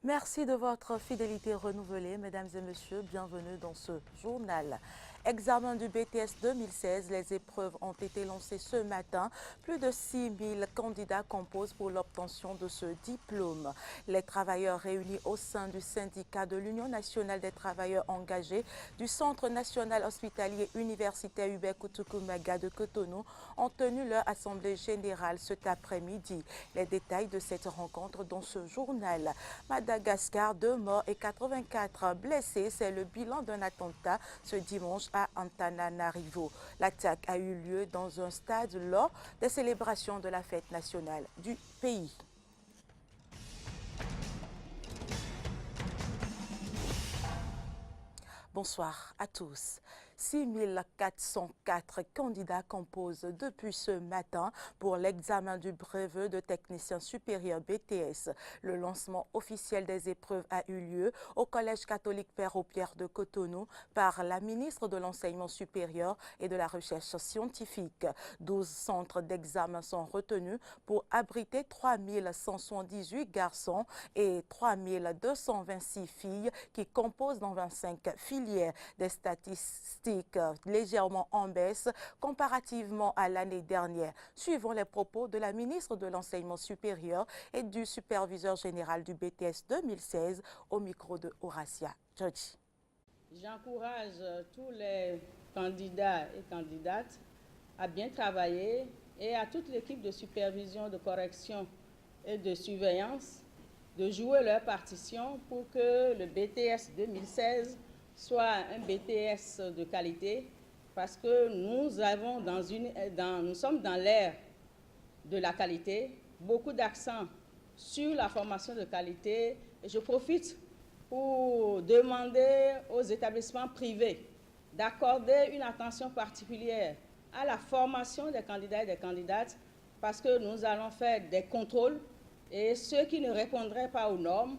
Merci de votre fidélité renouvelée, mesdames et messieurs. Bienvenue dans ce journal. Examen du BTS 2016, les épreuves ont été lancées ce matin. Plus de 6 000 candidats composent pour l'obtention de ce diplôme. Les travailleurs réunis au sein du syndicat de l'Union nationale des travailleurs engagés du Centre national hospitalier universitaire Hubert Kutukumaga de Cotonou ont tenu leur assemblée générale cet après-midi. Les détails de cette rencontre dans ce journal. Madagascar, 2 morts et 84 blessés. C'est le bilan d'un attentat ce dimanche à Antananarivo. L'attaque a eu lieu dans un stade lors des célébrations de la fête nationale du pays. Bonsoir à tous. 6 404 candidats composent depuis ce matin pour l'examen du brevet de technicien supérieur BTS. Le lancement officiel des épreuves a eu lieu au Collège catholique Père-au-Pierre de Cotonou par la ministre de l'Enseignement supérieur et de la Recherche scientifique. 12 centres d'examen sont retenus pour abriter 3 178 garçons et 3 226 filles qui composent dans 25 filières. Des statistiques légèrement en baisse comparativement à l'année dernière, suivant les propos de la ministre de l'Enseignement supérieur et du superviseur général du BTS 2016 au micro de Horacia Georgi. J'encourage tous les candidats et candidates à bien travailler et à toute l'équipe de supervision, de correction et de surveillance de jouer leur partition pour que le BTS 2016 soit un BTS de qualité, parce que nous sommes dans l'ère de la qualité, beaucoup d'accent sur la formation de qualité. Et je profite pour demander aux établissements privés d'accorder une attention particulière à la formation des candidats et des candidates, parce que nous allons faire des contrôles et ceux qui ne répondraient pas aux normes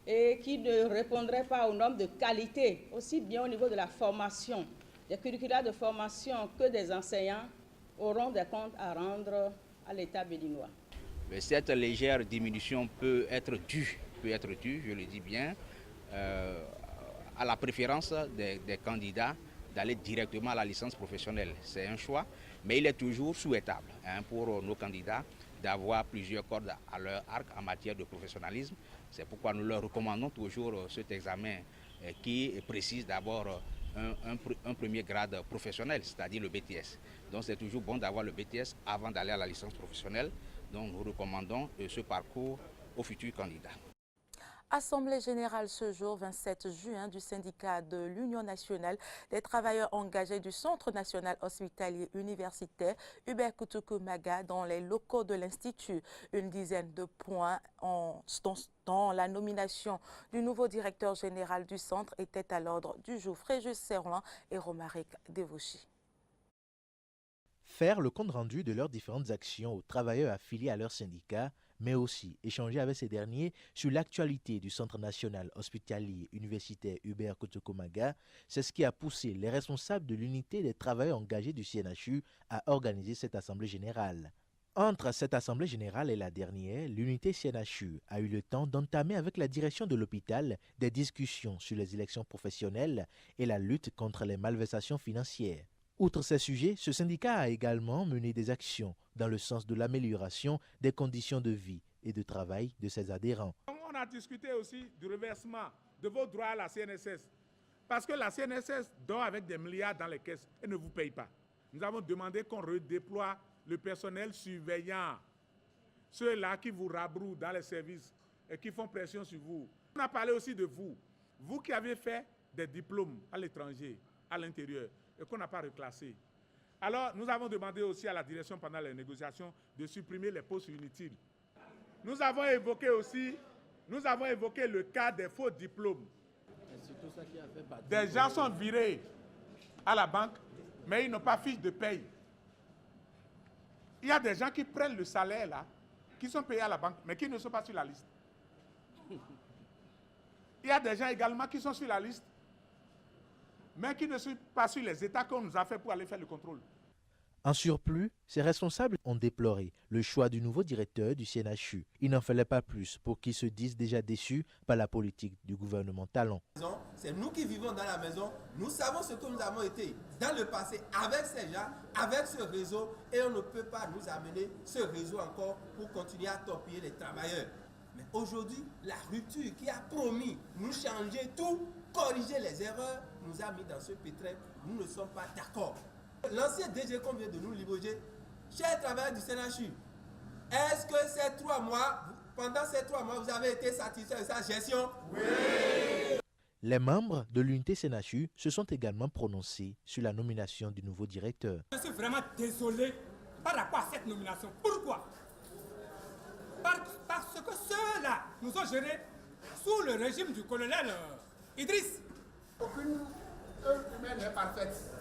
et qui ne répondraient pas aux normes de qualité, aussi bien au niveau de la formation, des curricula de formation que des enseignants, auront des comptes à rendre à l'État béninois. Mais cette légère diminution peut être due, je le dis bien, à la préférence des candidats d'aller directement à la licence professionnelle. C'est un choix, mais il est toujours souhaitable pour nos candidats d'avoir plusieurs cordes à leur arc en matière de professionnalisme. C'est pourquoi nous leur recommandons toujours cet examen qui précise d'abord un premier grade professionnel, c'est-à-dire le BTS. Donc c'est toujours bon d'avoir le BTS avant d'aller à la licence professionnelle. Donc nous recommandons ce parcours aux futurs candidats. Assemblée générale ce jour 27 juin du syndicat de l'Union nationale des travailleurs engagés du Centre national hospitalier universitaire Hubert Kutukumaga dans les locaux de l'Institut. Une dizaine de points dans la nomination du nouveau directeur général du centre était à l'ordre du jour. Fréjus Serlan et Romaric Devouchi. Faire le compte rendu de leurs différentes actions aux travailleurs affiliés à leur syndicat, mais aussi échanger avec ces derniers sur l'actualité du Centre national hospitalier universitaire Hubert Kutukumaga, c'est ce qui a poussé les responsables de l'unité des travailleurs engagés du CNHU à organiser cette assemblée générale. Entre cette assemblée générale et la dernière, l'unité CNHU a eu le temps d'entamer avec la direction de l'hôpital des discussions sur les élections professionnelles et la lutte contre les malversations financières. Outre ces sujets, ce syndicat a également mené des actions dans le sens de l'amélioration des conditions de vie et de travail de ses adhérents. On a discuté aussi du reversement de vos droits à la CNSS, parce que la CNSS dort avec des milliards dans les caisses et ne vous paye pas. Nous avons demandé qu'on redéploie le personnel surveillant, ceux-là qui vous rabrouent dans les services et qui font pression sur vous. On a parlé aussi de vous, vous qui avez fait des diplômes à l'étranger, à l'intérieur, et qu'on n'a pas reclassé. Alors, nous avons demandé aussi à la direction pendant les négociations de supprimer les postes inutiles. Nous avons évoqué le cas des faux diplômes. Des gens sont virés à la banque, mais ils n'ont pas fiche de paye. Il y a des gens qui prennent le salaire là, qui sont payés à la banque, mais qui ne sont pas sur la liste. Il y a des gens également qui sont sur la liste, mais qui ne sont pas sur les états qu'on nous a fait pour aller faire le contrôle. En surplus, ces responsables ont déploré le choix du nouveau directeur du CNHU. Il n'en fallait pas plus pour qu'ils se disent déjà déçus par la politique du gouvernement Talon. C'est nous qui vivons dans la maison, nous savons ce que nous avons été dans le passé avec ces gens, avec ce réseau, et on ne peut pas nous amener ce réseau encore pour continuer à torpiller les travailleurs. Mais aujourd'hui, la rupture qui a promis nous changer tout, corriger les erreurs, nous a mis dans ce pétrin. Nous ne sommes pas d'accord. L'ancien DG qu'on vient de nous limoger, chers travailleurs du CNHU, est-ce que ces 3 mois, pendant ces 3 mois, vous avez été satisfait de sa gestion? Oui. Les membres de l'unité CNHU se sont également prononcés sur la nomination du nouveau directeur. Je suis vraiment désolé par rapport à cette nomination. Pourquoi? Parce que ceux-là nous ont gérés sous le régime du colonel Idriss. Aucune œuvre humaine n'est parfaite.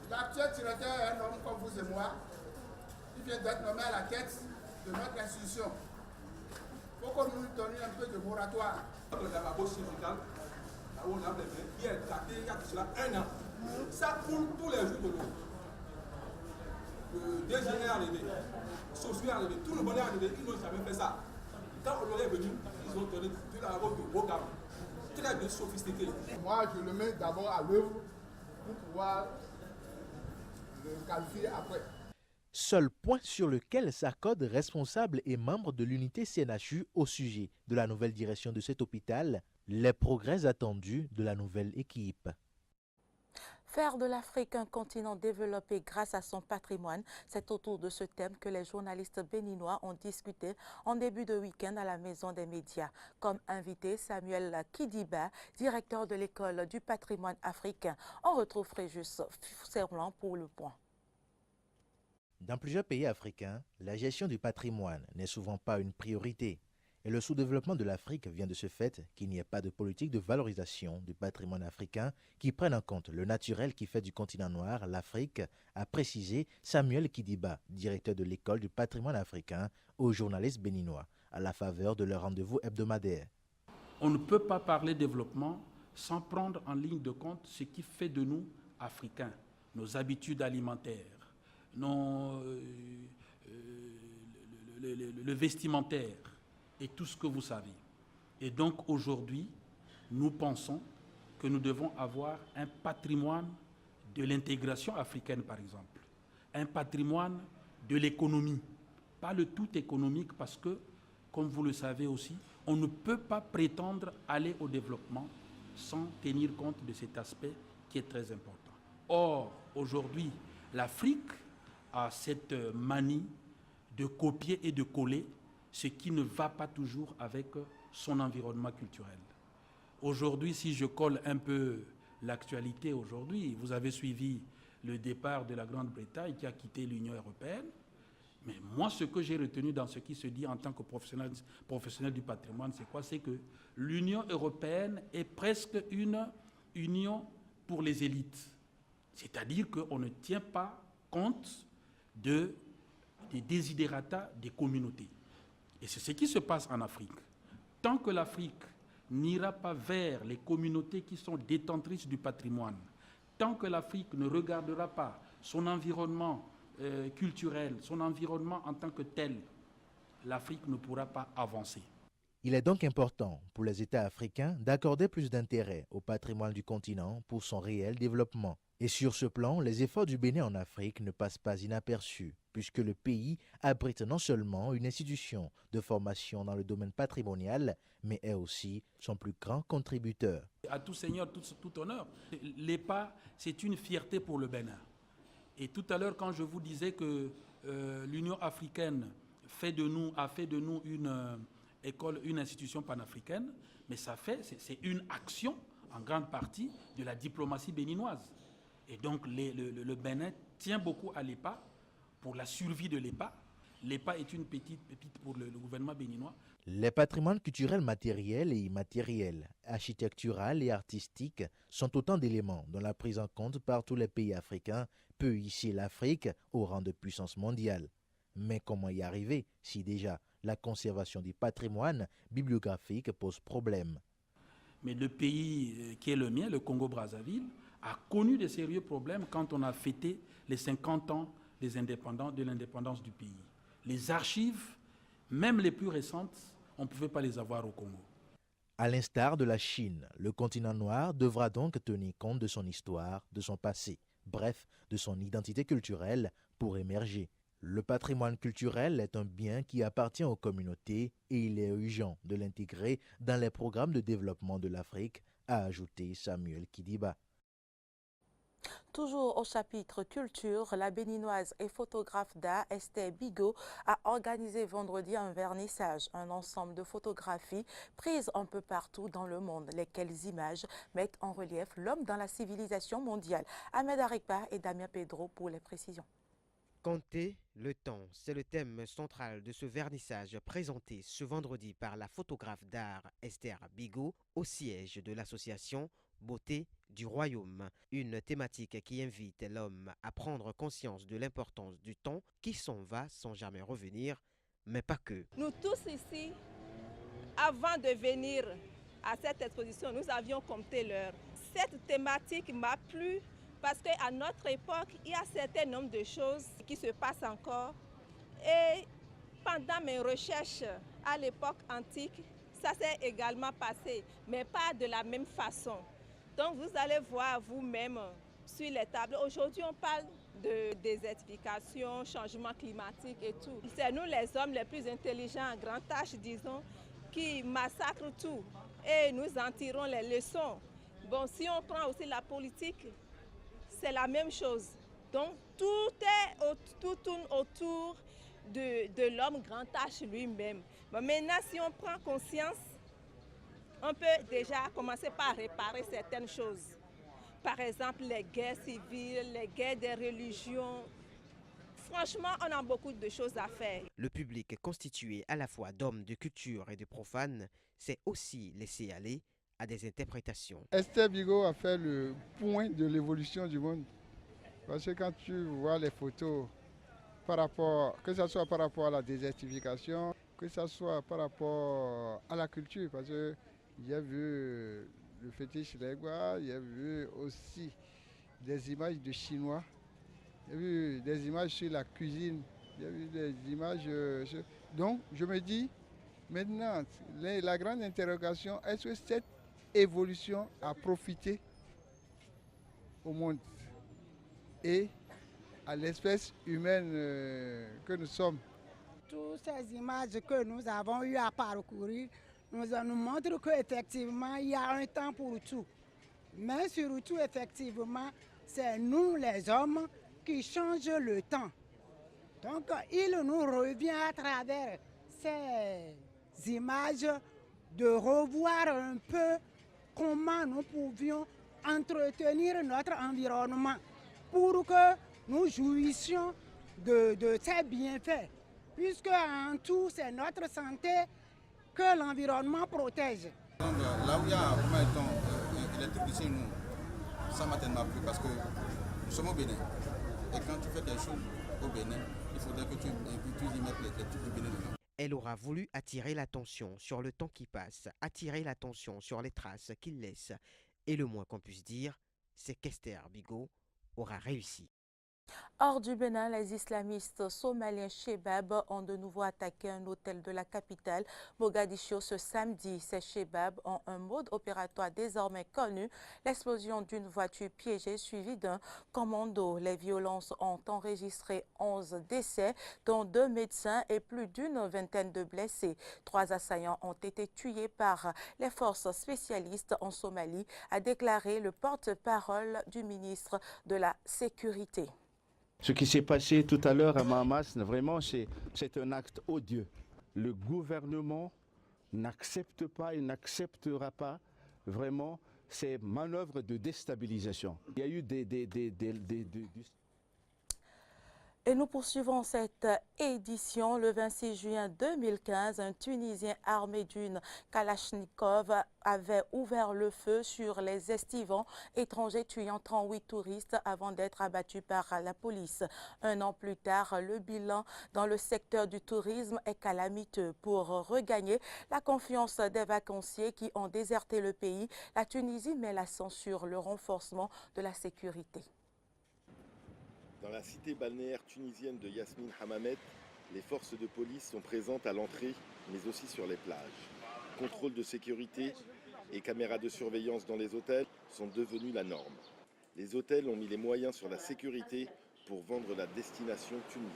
L'actuel directeur est un homme comme vous et moi, qui vient d'être nommé à la tête de notre institution. Il faut qu'on nous donne un peu de moratoire. Le Gababo syndical, là où on a qui est daté il y a cela 1 an, ça coule tous les jours de l'eau. Le DG est arrivé, Sosu est arrivé, tout le monde est arrivé, ils n'ont jamais fait ça. Quand on est venu, ils ont donné de la robe de beau gamme, très bien sophistiqué. Moi, je le mets d'abord à l'œuvre pour pouvoir le qualifier après. Seul point sur lequel s'accordent responsables et membres de l'unité CNHU au sujet de la nouvelle direction de cet hôpital, les progrès attendus de la nouvelle équipe. Faire de l'Afrique un continent développé grâce à son patrimoine, c'est autour de ce thème que les journalistes béninois ont discuté en début de week-end à la Maison des médias. Comme invité, Samuel Kidiba, directeur de l'école du patrimoine africain. On retrouve Fréjus Serlan pour le point. Dans plusieurs pays africains, la gestion du patrimoine n'est souvent pas une priorité. Et le sous-développement de l'Afrique vient de ce fait qu'il n'y ait pas de politique de valorisation du patrimoine africain qui prenne en compte le naturel qui fait du continent noir l'Afrique, a précisé Samuel Kidiba, directeur de l'école du patrimoine africain, aux journalistes béninois, à la faveur de leur rendez-vous hebdomadaire. On ne peut pas parler développement sans prendre en ligne de compte ce qui fait de nous Africains, nos habitudes alimentaires, le vestimentaire et tout ce que vous savez. Et donc aujourd'hui, nous pensons que nous devons avoir un patrimoine de l'intégration africaine, par exemple, un patrimoine de l'économie, pas le tout économique, parce que, comme vous le savez aussi, on ne peut pas prétendre aller au développement sans tenir compte de cet aspect qui est très important. Or, aujourd'hui, l'Afrique a cette manie de copier et de coller ce qui ne va pas toujours avec son environnement culturel. Aujourd'hui, si je colle un peu l'actualité aujourd'hui, vous avez suivi le départ de la Grande-Bretagne qui a quitté l'Union européenne. Mais moi, ce que j'ai retenu dans ce qui se dit en tant que professionnel du patrimoine, c'est quoi? C'est que l'Union européenne est presque une union pour les élites. C'est-à-dire qu'on ne tient pas compte des desiderata des communautés. Et c'est ce qui se passe en Afrique. Tant que l'Afrique n'ira pas vers les communautés qui sont détentrices du patrimoine, tant que l'Afrique ne regardera pas son environnement culturel, son environnement en tant que tel, l'Afrique ne pourra pas avancer. Il est donc important pour les États africains d'accorder plus d'intérêt au patrimoine du continent pour son réel développement. Et sur ce plan, les efforts du Bénin en Afrique ne passent pas inaperçus, puisque le pays abrite non seulement une institution de formation dans le domaine patrimonial, mais est aussi son plus grand contributeur. À tout seigneur, tout honneur, l'EPA, c'est une fierté pour le Bénin. Et tout à l'heure, quand je vous disais que l'Union africaine a fait de nous une institution panafricaine, mais c'est une action en grande partie de la diplomatie béninoise. Et donc le Bénin tient beaucoup à l'EPA pour la survie de l'EPA. L'EPA est une petite pépite pour le gouvernement béninois. Les patrimoines culturels matériels et immatériels, architectural et artistiques sont autant d'éléments dont la prise en compte par tous les pays africains peut hisser l'Afrique au rang de puissance mondiale. Mais comment y arriver si déjà la conservation du patrimoine bibliographique pose problème? Mais le pays qui est le mien, le Congo-Brazzaville, a connu de sérieux problèmes quand on a fêté les 50 ans de l'indépendance du pays. Les archives, même les plus récentes, on ne pouvait pas les avoir au Congo. À l'instar de la Chine, le continent noir devra donc tenir compte de son histoire, de son passé, bref, de son identité culturelle pour émerger. Le patrimoine culturel est un bien qui appartient aux communautés et il est urgent de l'intégrer dans les programmes de développement de l'Afrique, a ajouté Samuel Kidiba. Toujours au chapitre culture, la béninoise et photographe d'art Esther Bigot a organisé vendredi un vernissage, un ensemble de photographies prises un peu partout dans le monde, lesquelles images mettent en relief l'homme dans la civilisation mondiale. Ahmed Arikba et Damien Pedro pour les précisions. Compter le temps, c'est le thème central de ce vernissage présenté ce vendredi par la photographe d'art Esther Bigot au siège de l'association Beauté du Royaume, une thématique qui invite l'homme à prendre conscience de l'importance du temps qui s'en va sans jamais revenir, mais pas que. Nous tous ici, avant de venir à cette exposition, nous avions compté l'heure. Cette thématique m'a plu parce qu'à notre époque, il y a un certain nombre de choses qui se passent encore. Et pendant mes recherches à l'époque antique, ça s'est également passé, mais pas de la même façon. Donc vous allez voir vous-même sur les tables. Aujourd'hui, on parle de désertification, changement climatique et tout. C'est nous les hommes les plus intelligents à grande tâche, disons, qui massacrent tout. Et nous en tirons les leçons. Bon, si on prend aussi la politique, c'est la même chose. Donc tout tourne autour de l'homme grand tâche lui-même. Bon, maintenant, si on prend conscience, on peut déjà commencer par réparer certaines choses. Par exemple, les guerres civiles, les guerres des religions. Franchement, on a beaucoup de choses à faire. Le public constitué à la fois d'hommes de culture et de profanes s'est aussi laissé aller à des interprétations. Esther Bigot a fait le point de l'évolution du monde. Parce que quand tu vois les photos, que ce soit par rapport à la désertification, que ce soit par rapport à la culture, parce que il y a vu le fétiche Legua, il y a vu aussi des images de Chinois, il y a vu des images sur la cuisine, il y a vu des images... Donc je me dis, maintenant, la grande interrogation, est-ce que cette évolution a profité au monde et à l'espèce humaine que nous sommes? Toutes ces images que nous avons eu à parcourir nous montrent qu'effectivement, il y a un temps pour tout. Mais surtout, effectivement, c'est nous les hommes qui changeons le temps. Donc, il nous revient à travers ces images de revoir un peu comment nous pouvions entretenir notre environnement pour que nous jouissions de ces bienfaits. Puisque en tout, c'est notre santé que l'environnement protège. Donc, là où il y a vraiment un temps électrique ici, nous, ça m'a tellement plu parce que nous sommes au Bénin. Et quand tu fais quelque chose au Bénin, il faudrait que tu y mettes les trucs du Bénin dedans. Elle aura voulu attirer l'attention sur le temps qui passe, attirer l'attention sur les traces qu'il laisse. Et le moins qu'on puisse dire, c'est qu'Esther Bigot aura réussi. Hors du Bénin, les islamistes somaliens Chebab ont de nouveau attaqué un hôtel de la capitale Mogadiscio ce samedi. Ces Chebab ont un mode opératoire désormais connu, l'explosion d'une voiture piégée suivie d'un commando. Les violences ont enregistré 11 décès, dont 2 médecins et plus d'une vingtaine de blessés. 3 assaillants ont été tués par les forces spécialistes en Somalie, a déclaré le porte-parole du ministre de la Sécurité. Ce qui s'est passé tout à l'heure à Mahamas, vraiment, c'est un acte odieux. Le gouvernement n'accepte pas et n'acceptera pas vraiment ces manœuvres de déstabilisation. Il y a eu Et nous poursuivons cette édition. Le 26 juin 2015, un Tunisien armé d'une Kalachnikov avait ouvert le feu sur les estivants étrangers, tuant 38 touristes avant d'être abattu par la police. Un an plus tard, le bilan dans le secteur du tourisme est calamiteux. Pour regagner la confiance des vacanciers qui ont déserté le pays, la Tunisie met l'accent sur le renforcement de la sécurité. Dans la cité balnéaire tunisienne de Yasmine Hammamet, les forces de police sont présentes à l'entrée, mais aussi sur les plages. Contrôle de sécurité et caméras de surveillance dans les hôtels sont devenus la norme. Les hôtels ont mis les moyens sur la sécurité pour vendre la destination Tunisie.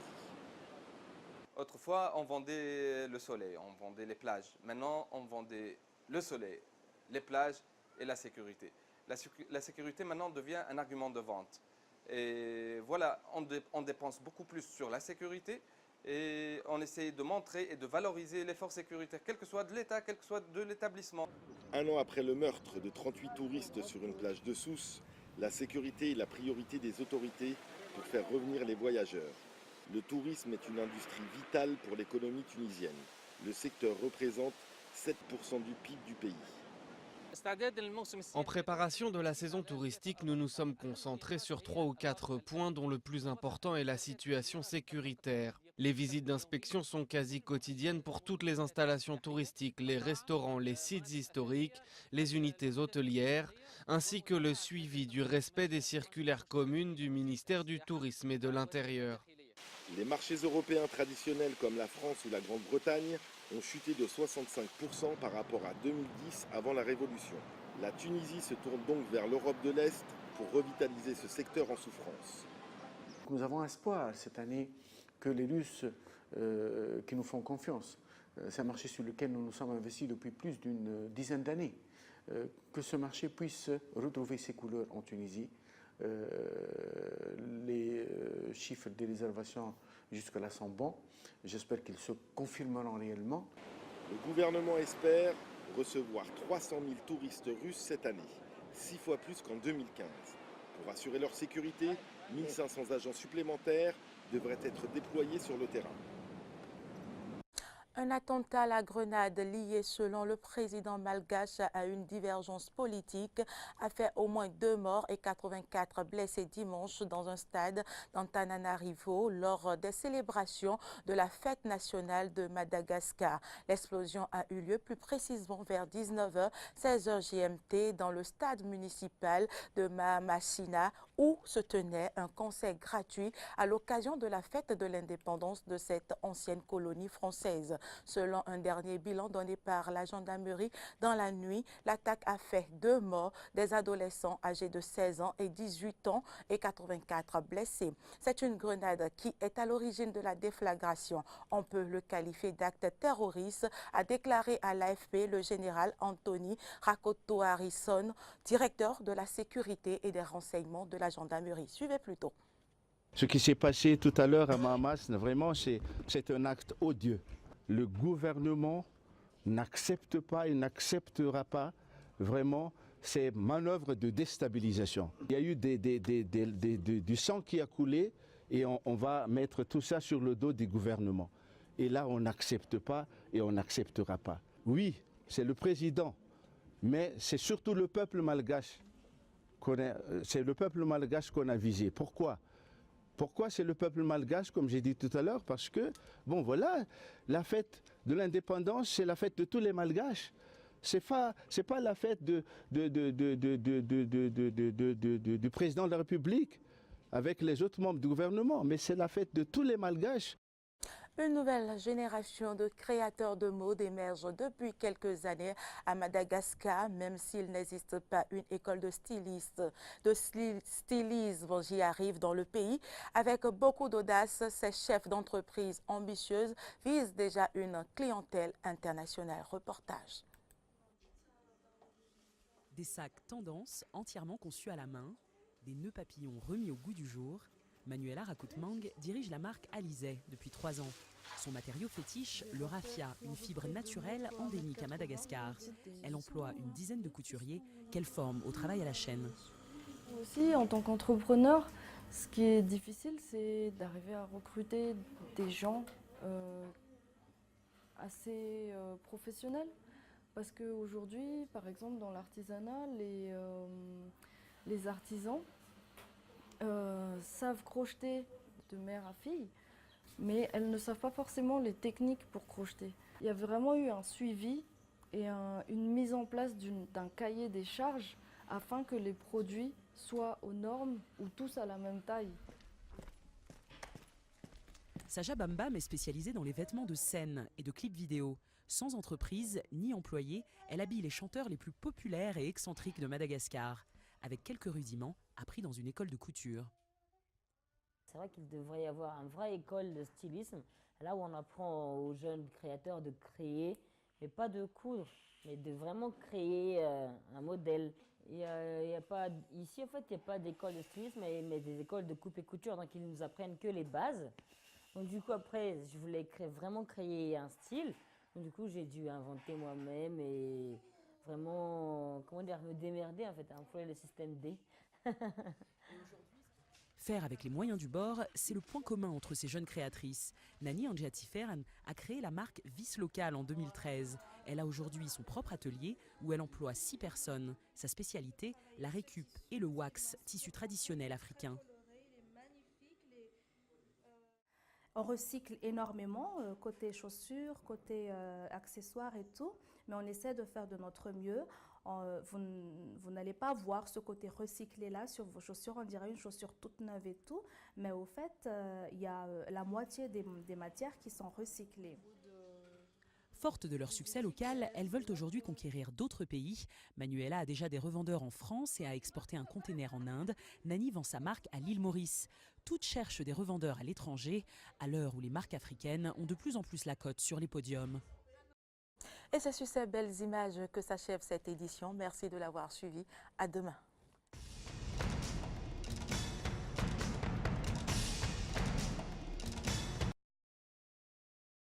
Autrefois, on vendait le soleil, on vendait les plages. Maintenant, on vendait le soleil, les plages et la sécurité. La sécurité maintenant devient un argument de vente. Et voilà, on dépense beaucoup plus sur la sécurité et on essaie de montrer et de valoriser l'effort sécuritaire, quel que soit de l'État, quel que soit de l'établissement. Un an après le meurtre de 38 touristes sur une plage de Sousse, la sécurité est la priorité des autorités pour faire revenir les voyageurs. Le tourisme est une industrie vitale pour l'économie tunisienne. Le secteur représente 7% du PIB du pays. En préparation de la saison touristique, nous nous sommes concentrés sur 3 ou 4 points dont le plus important est la situation sécuritaire. Les visites d'inspection sont quasi quotidiennes pour toutes les installations touristiques, les restaurants, les sites historiques, les unités hôtelières, ainsi que le suivi du respect des circulaires communes du ministère du Tourisme et de l'Intérieur. Les marchés européens traditionnels comme la France ou la Grande-Bretagne ont chuté de 65% par rapport à 2010 avant la Révolution. La Tunisie se tourne donc vers l'Europe de l'Est pour revitaliser ce secteur en souffrance. Nous avons espoir cette année que les Russes qui nous font confiance, c'est un marché sur lequel nous nous sommes investis depuis plus d'une dizaine d'années, que ce marché puisse retrouver ses couleurs en Tunisie. Les chiffres des réservations jusque-là sont bons. J'espère qu'ils se confirmeront réellement. Le gouvernement espère recevoir 300 000 touristes russes cette année, 6 fois plus qu'en 2015. Pour assurer leur sécurité, 1500 agents supplémentaires devraient être déployés sur le terrain. Un attentat à la grenade lié, selon le président malgache, à une divergence politique a fait au moins 2 morts et 84 blessés dimanche dans un stade d'Antananarivo lors des célébrations de la fête nationale de Madagascar. L'explosion a eu lieu plus précisément vers 19h, 16h GMT dans le stade municipal de Mahamasina où se tenait un concert gratuit à l'occasion de la fête de l'indépendance de cette ancienne colonie française. Selon un dernier bilan donné par la gendarmerie, dans la nuit, l'attaque a fait 2 morts, des adolescents âgés de 16 ans et 18 ans et 84 blessés. C'est une grenade qui est à l'origine de la déflagration. On peut le qualifier d'acte terroriste, a déclaré à l'AFP le général Anthony Rakoto Harrison, directeur de la sécurité et des renseignements de la gendarmerie. Suivez plutôt. Ce qui s'est passé tout à l'heure à Mahamas, vraiment, c'est un acte odieux. Le gouvernement n'accepte pas et n'acceptera pas vraiment ces manœuvres de déstabilisation. Il y a eu du sang qui a coulé et on va mettre tout ça sur le dos du gouvernement. Et là, on n'accepte pas et on n'acceptera pas. Oui, c'est le président, mais c'est surtout le peuple malgache qu'on a visé. Pourquoi ? Pourquoi c'est le peuple malgache, comme j'ai dit tout à l'heure? Parce que, bon voilà, la fête de l'indépendance, c'est la fête de tous les malgaches. C'est pas la fête du président de la République avec les autres membres du gouvernement, mais c'est la fête de tous les malgaches. Une nouvelle génération de créateurs de mode émerge depuis quelques années à Madagascar, même s'il n'existe pas une école de stylisme, j'y arrive dans le pays. Avec beaucoup d'audace, ces chefs d'entreprise ambitieuses visent déjà une clientèle internationale. Reportage. Des sacs tendance entièrement conçus à la main, des nœuds papillons remis au goût du jour. Manuela Rakutmang dirige la marque Alizé depuis 3 ans. Son matériau fétiche, le raffia, une fibre naturelle endémique à Madagascar. Elle emploie une dizaine de couturiers qu'elle forme au travail à la chaîne. Aussi, en tant qu'entrepreneur, Ce qui est difficile, c'est d'arriver à recruter des gens assez professionnels. Parce qu'aujourd'hui, par exemple, dans l'artisanat, les artisans savent crocheter de mère à fille, mais elles ne savent pas forcément les techniques pour crocheter. Il y a vraiment eu un suivi et une mise en place d'un cahier des charges afin que les produits soient aux normes ou tous à la même taille. Saja Bambam est spécialisée dans les vêtements de scène et de clips vidéo. Sans entreprise ni employé, elle habille les chanteurs les plus populaires et excentriques de Madagascar, avec quelques rudiments appris dans une école de couture. C'est vrai qu'il devrait y avoir une vraie école de stylisme, là où on apprend aux jeunes créateurs de créer, mais pas de coudre, mais de vraiment créer un modèle. Y a pas, ici, en fait, il n'y a pas d'école de stylisme, mais des écoles de coupe et couture, donc ils nous apprennent que les bases. Donc du coup, après, je voulais vraiment créer un style. Donc, du coup, j'ai dû inventer moi-même et vraiment, comment dire, me démerder, en fait, à employer le système D. Faire avec les moyens du bord, c'est le point commun entre ces jeunes créatrices. Nani Anjatiferan a créé la marque Vice Local en 2013. Elle a aujourd'hui son propre atelier où elle emploie 6 personnes. Sa spécialité, la récup et le wax, tissu traditionnel africain. On recycle énormément, côté chaussures, côté accessoires et tout, mais on essaie de faire de notre mieux. Vous n'allez pas voir ce côté recyclé là sur vos chaussures, on dirait une chaussure toute neuve et tout, mais au fait, il y a la moitié des matières qui sont recyclées. Fortes de leur succès local, elles veulent aujourd'hui conquérir d'autres pays. Manuela a déjà des revendeurs en France et a exporté un container en Inde. Nani vend sa marque à l'île Maurice. Toutes cherchent des revendeurs à l'étranger, à l'heure où les marques africaines ont de plus en plus la cote sur les podiums. Et c'est sur ces belles images que s'achève cette édition. Merci de l'avoir suivi. À demain.